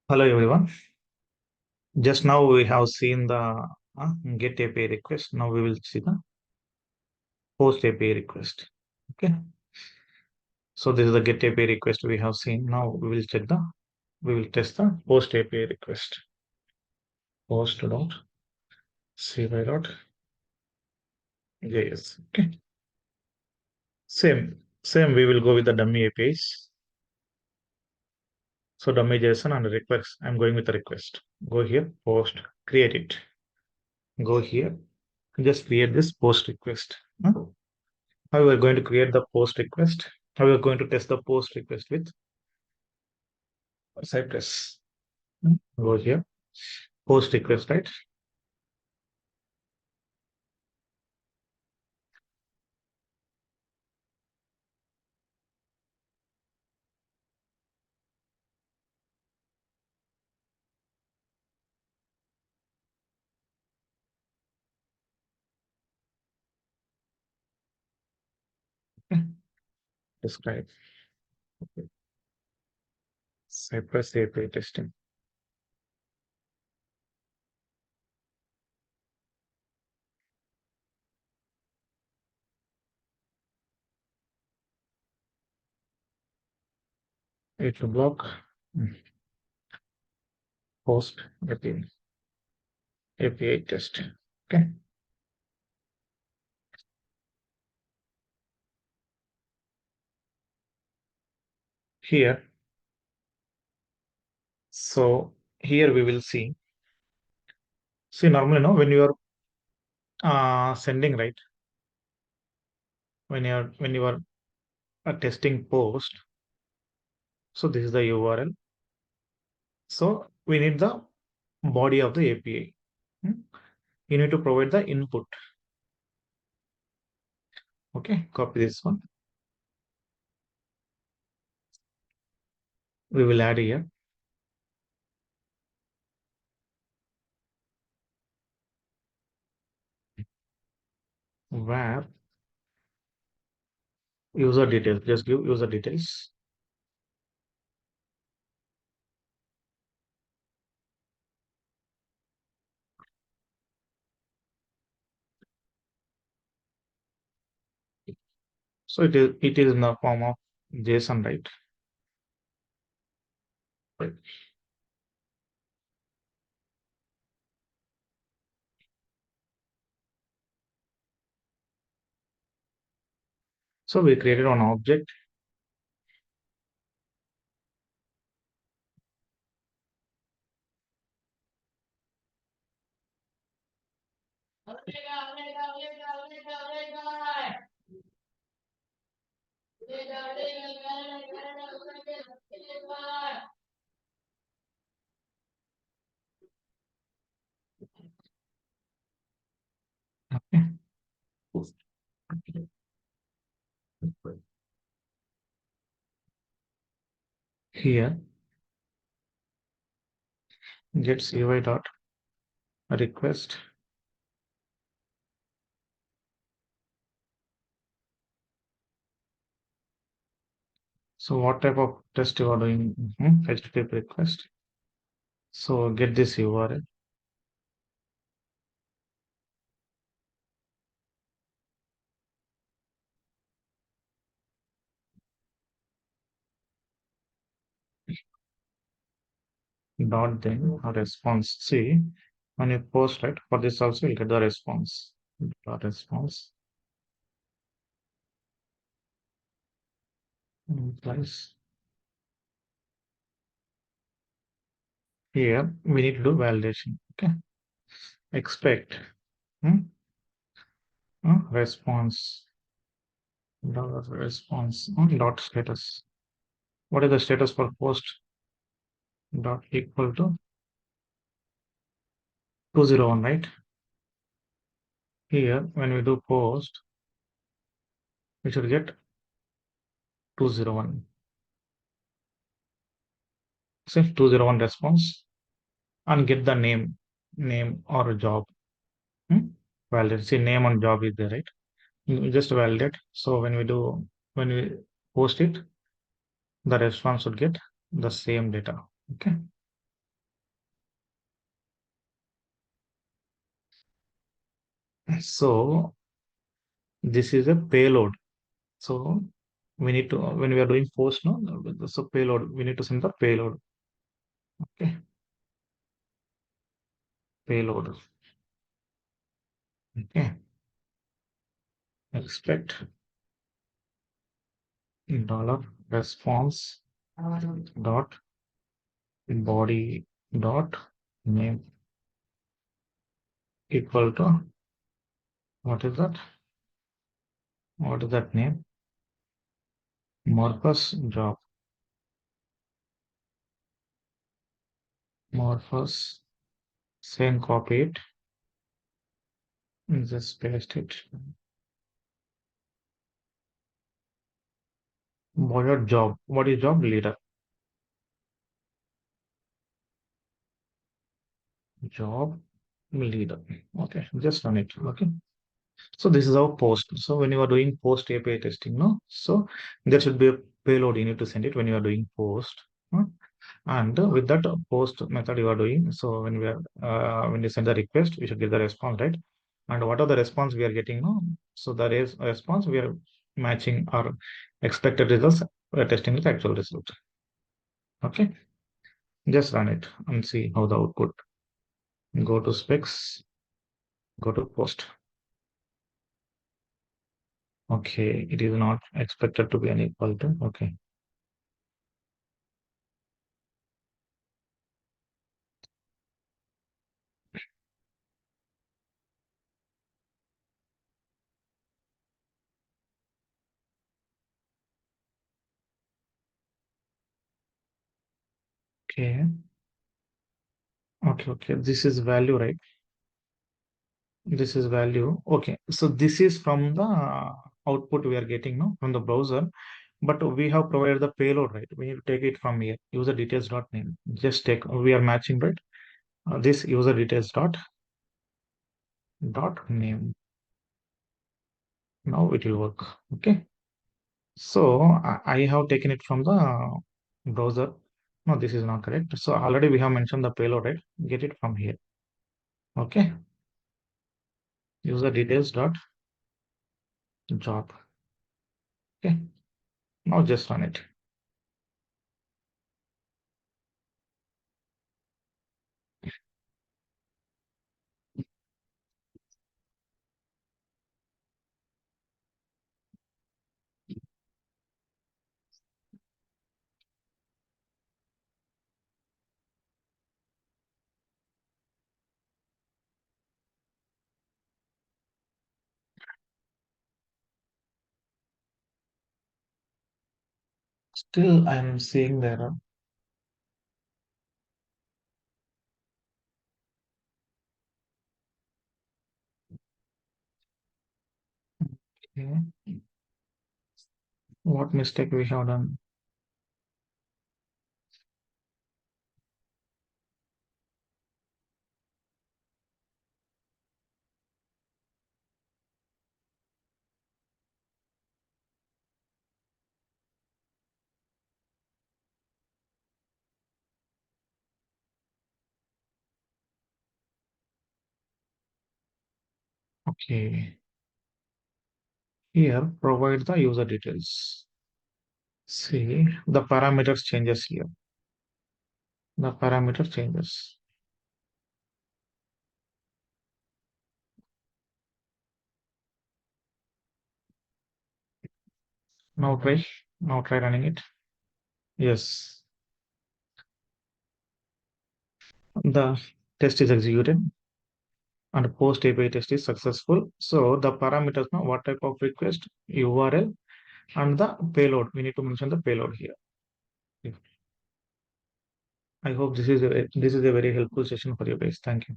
Hello everyone. Just now we have seen the get API request. Now we will see the post API request. Okay. So this is the get API request we have seen. Now we will test the post API request. Post dot cy dot js. Okay. Same. We will go with the dummy APIs. So dummy JSON and request. I'm going with the request. Go here, post, create it. Go here, just create this post request. How we are going to create the post request? How we are going to test the post request with Cypress? Go here, post request, right? Okay. Describe. Okay. Cypress API testing. It block post API test. Okay. Here, so here we will see. See, normally, no, when you are sending, right? When you are testing post, so this is the URL. So we need the body of the API. You need to provide the input. Okay, copy this one. We will add here where user details. Just give user details. So it is in the form of JSON, right? Right. So we created one object. Okay. Here get CY dot request. So what type of test you are doing? HTTP request. So get this URL. Dot then a response. See, when you post, right, for this also you'll get the response. Dot response. Implies. Here we need to do validation. Okay. Expect response dot response dot status. What is the status for post? Dot equal to 201, right? Here when we do post, we should get 201. Say 201 response and get the name or job. Validate. See, name and job is there, right? You just validate. So when we post it, the response would get the same data. Okay. So this is a payload. So we need to, when we are doing post, no, so payload, we need to send the payload. Okay. Payload. Okay. Expect dollar response dot body dot name equal to, what is that? What is that name? Morpheus job. Morpheus. Same, copy it. Just paste it. What your job? What is job? Leader. Job leader. Okay, just run it. Okay. So this is our post. So when you are doing post API testing, no, so there should be a payload you need to send it when you are doing post. No? And with that post method you are doing, so when we are when you send the request, we should get the response, right? And what are the response we are getting? No, so that is response we are matching our expected results. We are testing with actual result. Okay, just run it and see how the output. Go to specs, go to post. Okay, it is not expected to be an equal to. Okay, okay, okay. This is value, right? This is value. Okay, so this is from the output we are getting, no, from the browser. But we have provided the payload, right? We need to take it from here. User details dot name. Just take. We are matching, right? This user details dot name. Now it will work. Okay. So I have taken it from the browser. No, this is not correct. So already we have mentioned the payload, right? Get it from here. Okay. User details dot job. Okay. Now just run it. Still, I'm seeing the error. Okay. What mistake we have done? Okay. Here, provide the user details. See, the parameters changes here. The parameter changes. Now try. Now try running it. Yes. The test is executed and post API test is successful. So the parameters now what type of request, URL, and the payload. We need to mention the payload here. I hope this is a very helpful session for you guys. Thank you.